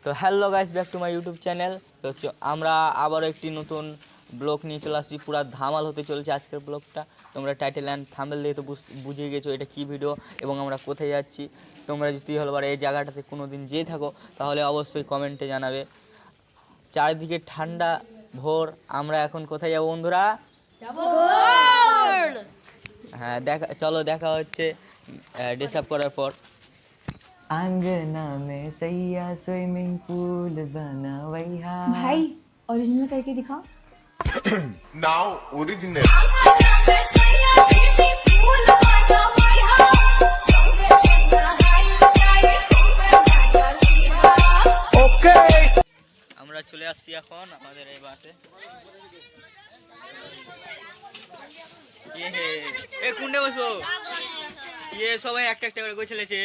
তো hello guys, back to my YouTube channel. তো আমরা আবার একটি নতুন ব্লগ নিয়ে চলে আসছি। পুরো ধামাল হতে চলেছে আজকের ব্লগটা। তোমরা টাইটেল অ্যান্ড থাম্বনেল দিয়ে তো বুঝিয়ে গেছো এটা কী ভিডিও এবং আমরা কোথায় যাচ্ছি। তোমরা যদি হলো এই জায়গাটাতে কোনো দিন যেয়ে থাকো তাহলে অবশ্যই কমেন্টে জানাবে। চারিদিকে ঠান্ডা ভোর। আমরা এখন কোথায় যাবো বন্ধুরা? হ্যাঁ, চলো দেখা হচ্ছে ড্রেস আপ করার পর। अंगना में सैया स्विमिंग पूल बना वैहा। भाई ओरिजिनल करके दिखाओ। Now original. Okay. আমরা চলে আসছি এখন আমাদের এই বাসে। এ কুন্ডে বসো। সবাই একটা একটা করে গোছলেছে।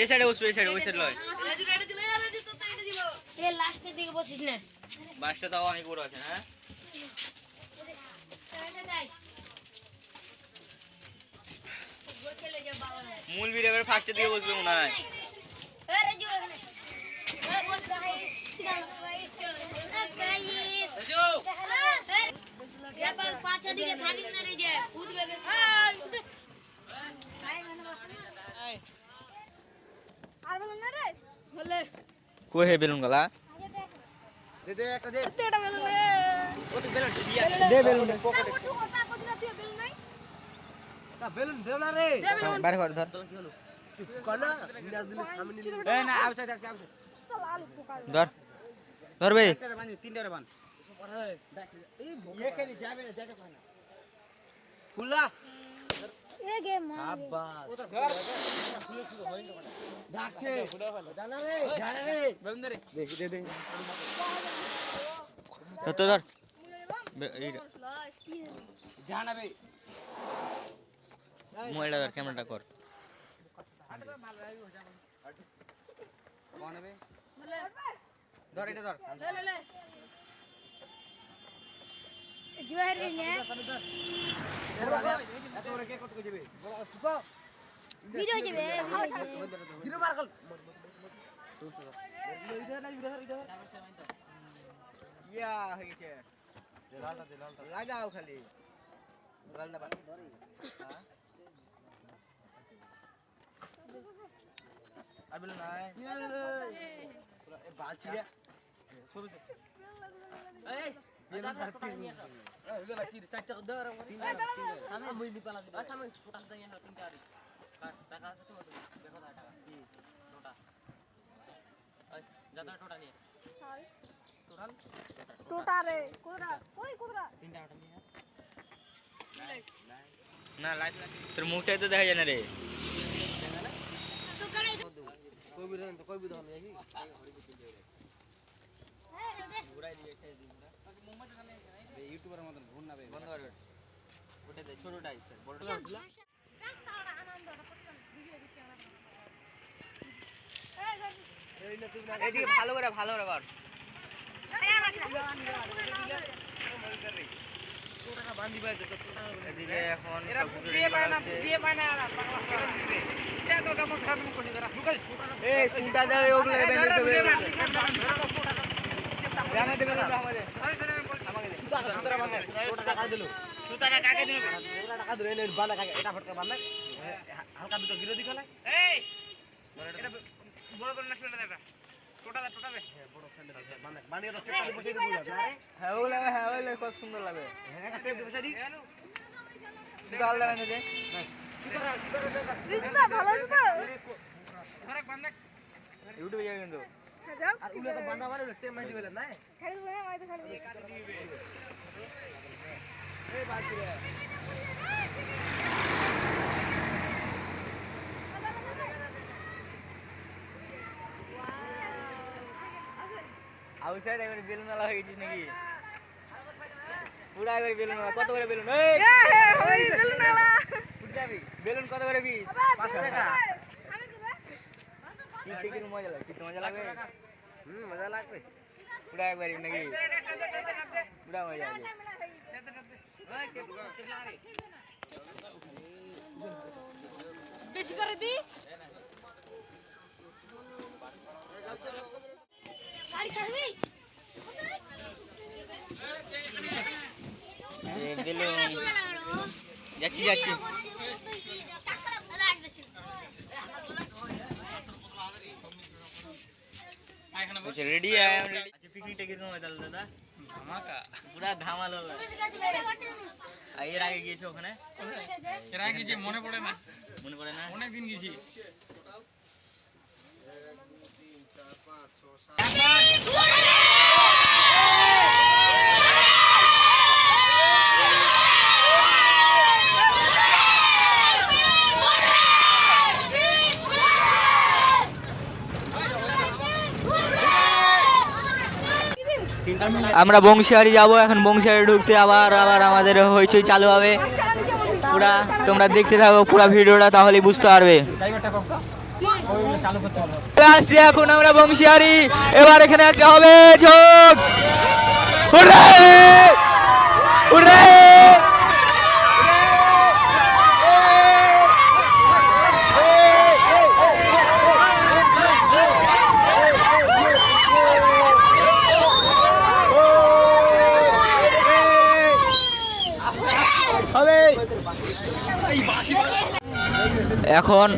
এই সাইডে বসো, এই সাইডে ওই সাইড লয়। লাস্টের দিকে বসিস না, বাসটা তাও অনেক বড় আছে। হ্যাঁ, মূল ভিডিও ফার্স্টের দিকে বসবে মনে হয়। কই হে বেলুন গলা? দে দে একটা দে। এটা বেলুন রে। ও তো বেলুন দিয়া দে বেলুন পকেটে। বেলুন নাই? তা বেলুন দেও না রে। বাইরে কর ধর। কনা নিরাজ দিলে সামনে নিলে। এ না আউটসাইড আর আউটসাইড। ধর। ধর বে। একটা বাঁধি তিনটারে বাঁধ। এই এখানে যাবে না, যাইতে পারে না। খুলা। এ গে মা আব্বাস। ধর। ডাকছে। জানা রে, জানা রে। বেলুন দে রে। দে দে। তো ধর। এই জানা বে। মোবাইলটা ধর, ক্যামেরাটা কর। কোন বে? ধর এটা ধর। লে লে। জোয়ার রে নে এত বড় কে কত কই যাবে? ভিডিও যাবে হিরো মার্কল। ইয়া হয়ে গেছে। লালটা দে, লালটা লাগাও খালি। লালটা বাদ ধরি। হ্যাঁ, আর বল না এ বালছিয়া শুরু দে। এই বেলুন ধর কি এগুলা কি চারটা ধর আমি মুই নি পালা দিই। সামনে ফটাস দাই না তিনটা আরে টাকা আছে তো দেখো না টাকা কি টোটা এই যত টোটা নিয়ে টোটাল টোটা রে কোদরা কই কোদরা তিনটা টোটা নিয়ে না লাইট তোর মুখটাই তো দেখা যায় না রে। কই বিধান তো কই বিধান নাকি ঘুরাই দিয়ে খেয়ে দিই মোহাম্মদ এখানে এই ইউটিউবারের মতন ঘুর না বে বন্ধ করে ওটা দে ছোটটাই বড়টা দিলা এইদিকে ভালো করে কর। এদিকে এখন দিয়ে পায় না এটা তো কেমন খারাপ করছিস তোরা এই সুটা দাও ওগুলো বেঁধে দেবে জানা দেবে না আমাদের আমাকে দে সুতা বাঁধে ওটা টাকা দিলো সুতাটা কাকে দিলো ওটা টাকা দিলো এনে বাঁধা কাকে এটা ফটকা বাঁধা হালকা দুটো গিরো দিখালে এই এটা বড় করে না ফেলে দে এটা টোটা দে হ্যাঁ বড় ফেলে দে বাঁধা বানিয়ে দাও টেপা বসে দিবি না হ্যাঁ ওগুলো খুব সুন্দর লাগে হ্যাঁ একটা টেপ বসে দি সুতা আলাদা বাঁধে দে জুতা ভালো জুতা ধরে বাঁধা ইউটিউবে যাবে কিন্তু যাও আর উলে তো বাঁধা মারে টেপ মাই দিবেলা না ছাড়ি দেব না মাইতে ছাড়ি দেব কাটি দিবে এই বাকি রে আউটসাইড একবার বেলুন আলা হয়ে গেছিস নাকি? পুরা একবার বেলুন আলা। কত করে বেলুন? এই ওই বেলুন আলা উঠ যাবি। বেলুন কত করে পিস? 5 টাকা। আমি দেব কি মজা লাগে? কি মজা লাগবে? মজা লাগবে। পুরা একবার নাকি? পুরা মজা লাগে। বেশি করে দি গাড়ি ছাড়বি বেলুন যাচ্ছি যাচ্ছি রেডি পিকনিকটা কিরকম হয় তাহলে দাদা পুরা ধামাল হবে এর আগে গিয়েছো ওখানে এর আগে যে মনে পড়ে না অনেকদিন গেছি আমরা বংশিয়ারি যাব এখন বংশিয়ারি ঢুকতে আবার আমাদের হইচই চালু হবে পুরা তোমরা দেখতে থাকো পুরা ভিডিওটা তাহলেই বুঝতে পারবে আসছি এখন আমরা বংশিয়ারি এবার এখানে একটা হবে ঝোঁক হুররে! হুররে! এখন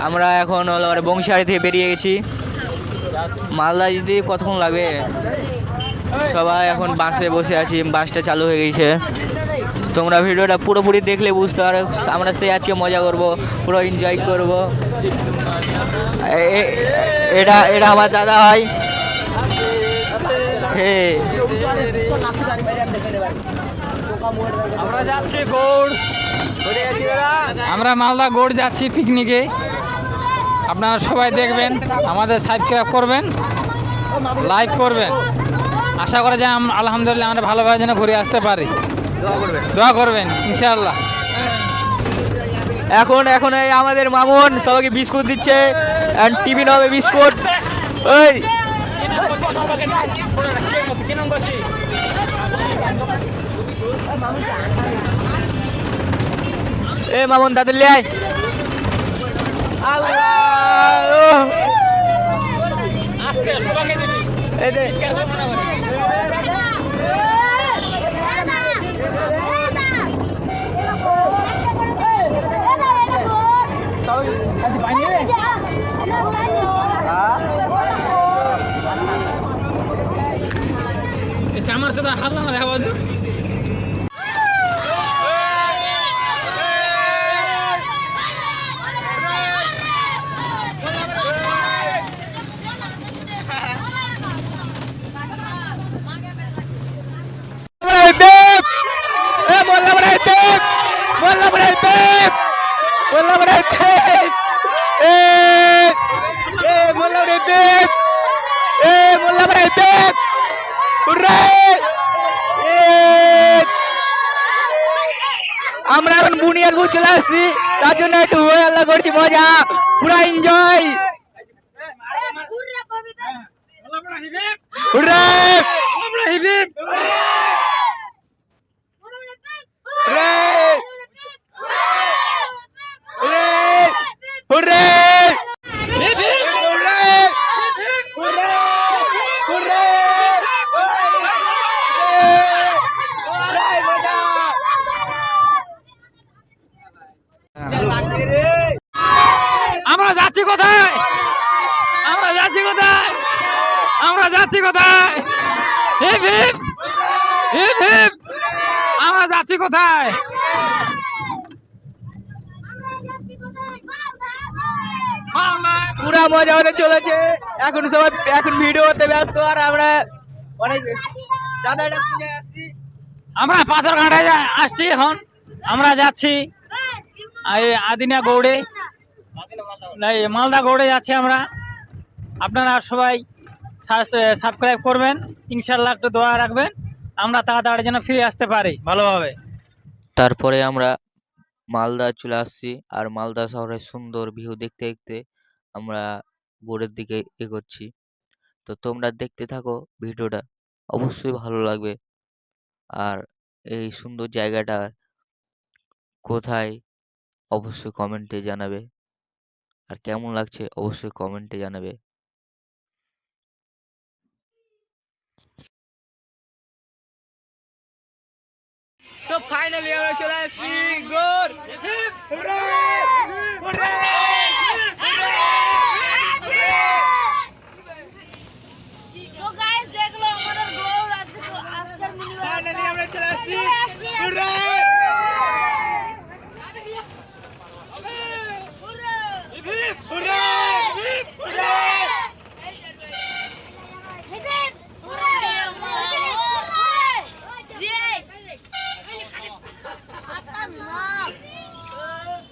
আমরা হলো বংশিয়ারি থেকে বেরিয়ে গেছি মালদা যেতে কতক্ষণ লাগবে সবাই এখন বাসে বসে আছি বাসটা চালু হয়ে গেছে তোমরা ভিডিওটা পুরোপুরি দেখলে বুঝতে পারো আমরা সে আজকে মজা করব পুরো এনজয় করব এটা এটা আমার দাদা ভাই হে আমরা যাচ্ছি গৌড় আমরা মালদা গৌড় যাচ্ছি পিকনিকে আপনারা সবাই দেখবেন আমাদের সাবস্ক্রাইব করবেন লাইক করবেন আশা করা যায় আলহামদুলিল্লাহ আমরা ভালোভাবে যেন ঘুরে আসতে পারি দোয়া করবেন ইনশাআল্লাহ এখন এই আমাদের মামুন সবাইকে বিস্কুট দিচ্ছে এন্ড টিফিন হবে বিস্কুট ওই এ মামুন দাদুর লে আয় এই দে আমার সাথে হাত না দেখা বাজু আমরা এখন বুনিয়াদপুর চলে আসছি তার জন্য একটু হয়ে আল্লাহ করছি মজা পুরা এনজয় আমরা যাচ্ছি কোথায় আমরা যাচ্ছি কোথায় আমরা যাচ্ছি কোথায় হিপ হিপ হিপ হিপ আমরা যাচ্ছি কোথায় পুরা মজা হতে চলেছে এখন সবাই এখন ভিডিও করতে ব্যস্ত আর আমরা অনেক দাদা এটা কিনে আসছি আমরা পাথরঘাটায় আসছি এখন আমরা যাচ্ছি এই আদিনা গৌড়ে নাই মালদা গৌড়ে যাচ্ছি আমরা আপনারা সবাই সাবস্ক্রাইব করবেন ইনশাল্লাহ একটু দোয়া রাখবেন আমরা তাড়াতাড়ি যেন ফিরে আসতে পারি ভালোভাবে তারপরে আমরা মালদা চলে আসছি আর মালদা শহরের সুন্দর ভিউ দেখতে দেখতে আমরা বোর্ডের দিকে এগোচ্ছি তো তোমরা দেখতে থাকো ভিডিওটা অবশ্যই ভালো লাগবে আর এই সুন্দর জায়গাটা কোথায় অবশ্যই কমেন্টে জানাবে। আর কেমন লাগছে অবশ্যই কমেন্টে জানাবে। তো ফাইনালি আমরা চলে আসছি গোর। তো গাইস দেখলো আমাদের গোল আজকের মিনি ফাইনালি আমরা চলে আসছি।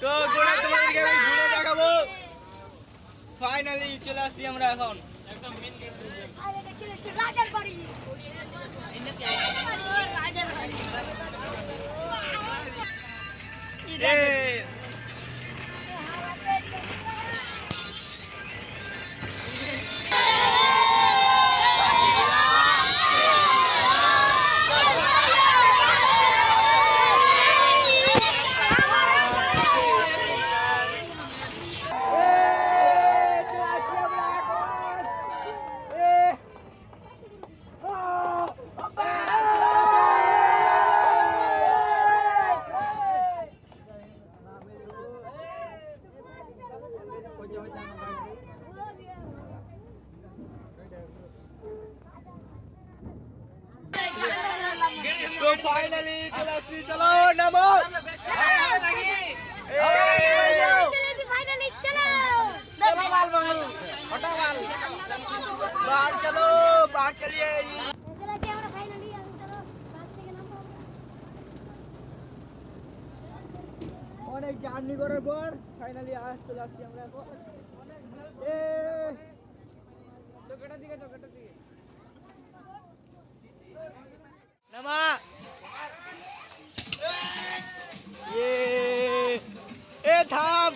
তো গোড়া তোমাদেরকে আমি ঘুরে দেখাবো। ফাইনালি চলে আসছি আমরা এখন। রাজার বাড়ি রাজার বাড়ি তো ফাইনালি চলে আসছি, চলো নামো। ফাইনালি চলো बाहर चलो, बाहर चलिए। चला के আমরা ফাইনালি আমি চলো বাস থেকে নামবো অনেক জার্নি করার পর ফাইনালি চলে আসছি আমরা এখন। নামা এ থাম।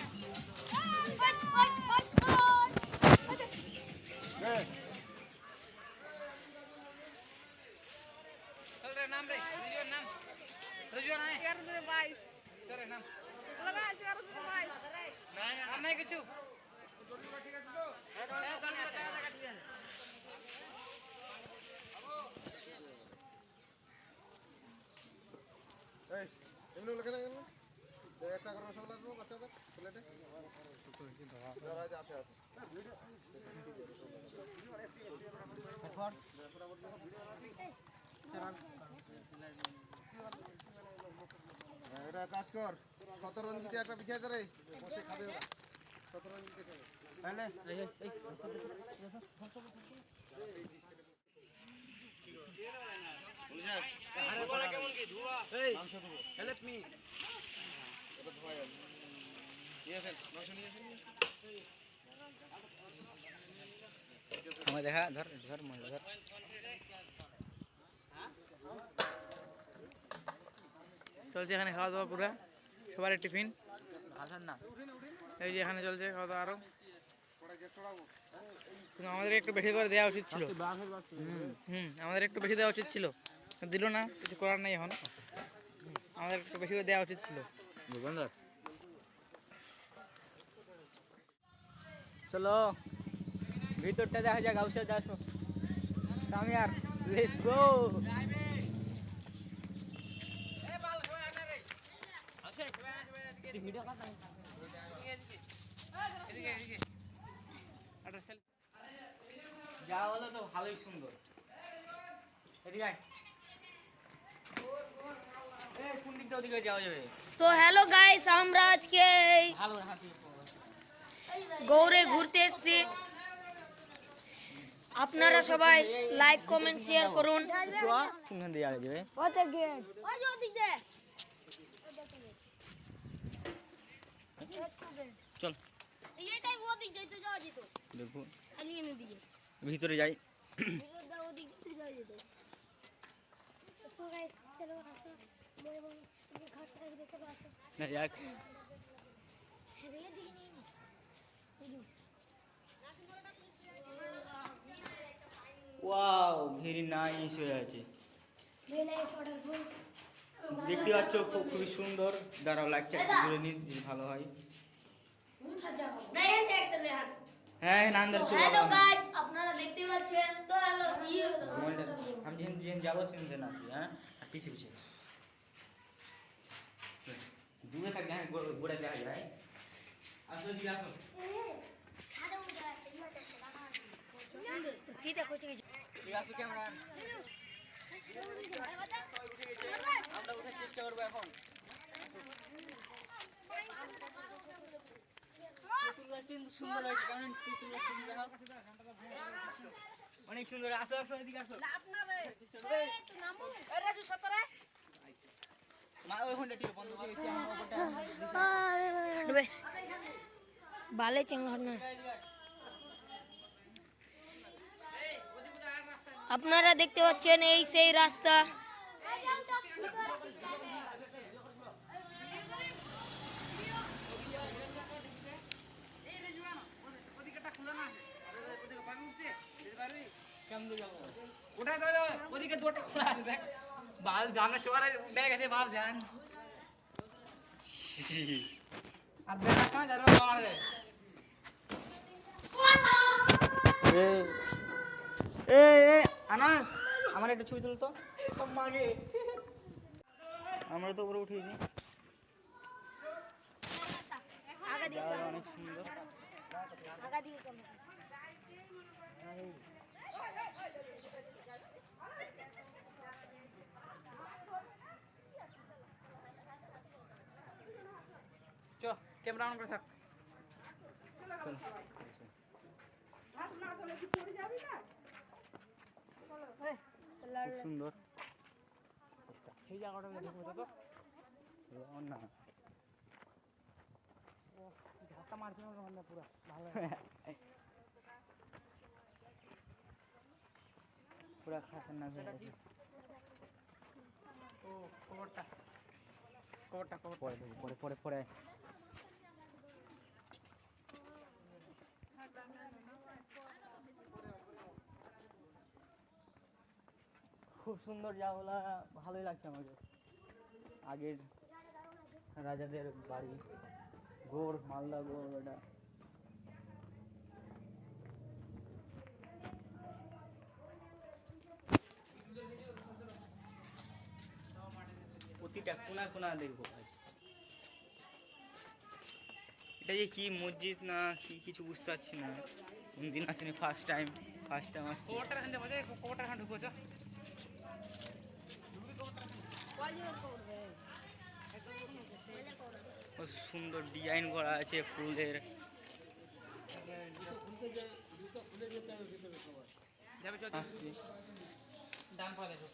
এটা কাজ কর, শতরঞ্জিতে একটা বিছাই দে রে, বসে খাবে ওরা। শতরঞ্জিতে খাবে। Help me. দেখা ধর ধর ধর। চলছে এখানে খাওয়া দাওয়া পুরা সবার টিফিন না এই যে এখানে চলছে খাওয়া দাওয়া আরো কিন্তু আমাদের একটু বেশি করে দেওয়া উচিত ছিল আমাদের একটু বেশি দেওয়া উচিত ছিল দিল না কিছু করার নাই এখন আমাদের একটু বেশি করে দেওয়া উচিত ছিল চলো ভিতরটা দেখা যাক আউসে যাসো কাম यार লেটস গো যা হলো তো ভালোই সুন্দর এদিকে আয় এই কোন দিকটা ওদিকে যাওয়া যাবে তো হ্যালো গাইস আমরা আজকে ভালো হাসি গৌড়ে ঘুরতে এসেছি আপনারা সবাই লাইক কমেন্ট শেয়ার করুন কোন দিয়ে যাবে ওতে গেট ওই যে ওদিক দে চল এইটাই ওদিক যাইতে যাওয়া যেত দেখো এলিয়েনের দিকে ভিতরে যাই ভিতর ওদিক দিতে যাওয়া যেত সো গাইস চলো আসো বড় বড় ঘাটটা দেখতে পাচ্ছ না যাক হেভি দিকে নেই ওয়াও ভেরি নাইস হয়ে আছে ভেরি নাইস ওয়াটারফল দেখতে পাচ্ছ খুবই সুন্দর। দাঁড়াও লাইটটা একটু জুড়ে নিন যদি ভালো হয়। হ্যাঁ নান্দার হ্যালো গাইস, আপনারা দেখতে পাচ্ছেন তো আমি যেন যাবো সেদিন আসবি। হ্যাঁ আর পিছিয়ে পিছিয়ে দূরে থাকবে। হ্যাঁ গোড়া দেখা যায়। আসো দিকে আসো। ফিতে খুশি গেছে। ঠিক আছে ক্যামেরা আমরা উঠার চেষ্টা করবো এখন। কিন্তু সুন্দর হয়েছে। কেমন তেঁতুল গাছ তুমি দেখাও। অনেক সুন্দর। আসো আসো এদিকে আসো। মা ওই ফোনটা টিপে বন্ধ করে দিয়েছি। আমার ওপরটা বালে চেঙ্গা না। আপনারা দেখতে পাচ্ছেন এই সেই রাস্তা। ওদিকে দুটো খোলা আছে দেখ। বাল জানার সময় উঠে গেছে বাল জান। আর দেখা সময় যাবে মারে। আনাস আমার একটা ছবি তুলো তো। আমরা তো উপরে উঠিনি। অনেক সুন্দর। চ ক্যামেরা অন করে থাক। খুব সুন্দর। সেই জায়গাটা দেখো তো। না ধাক্কা মারছিল না পুরো ভালো। পুরা খাতারনাক হয়ে গেছে। ও কবরটা কবরটা কবর পরে দেবো, পরে পরে পরে। খুব সুন্দর জায়গাগুলা, ভালোই লাগছে আমাকে। আগের রাজাদের বাড়ি, গোড়, মালদা গোড়। ওটা প্রতিটা কোনা কোনা দেখবো আজ। এটা যে কি মসজিদ না কি কিছু বুঝতে পারছি না। কোনদিন আসেনি, ফার্স্ট টাইম আসছি। কবরটা খান্ডে মধ্যে কবরটা খান্ডে ঢুকো চো। খুব সুন্দর ডিজাইন করা আছে ফুলের। যাবে চল আসছি। ডান পা দেখো।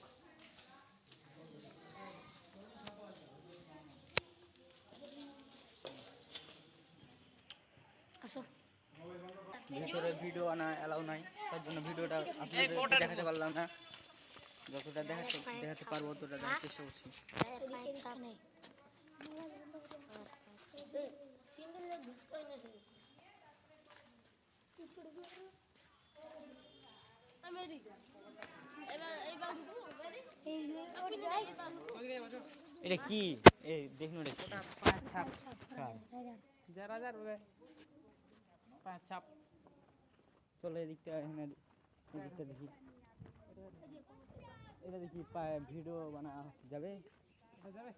আসো। ভেতরে ভিডিও আনা অ্যালাউ নাই, তার জন্য ভিডিওটা আপনাদের দেখাতে পারলাম না। যতটা দেখাতে পারবো ততটা দেখার চেষ্টা করছি। এটা কি? এই দেখুন এটা কি? যারা যার পাঁচ ছাপ। চলো এদিকটা, এখানে এদিকটা দেখি। এটা দেখি ভিডিও বানা যাবে। যাবে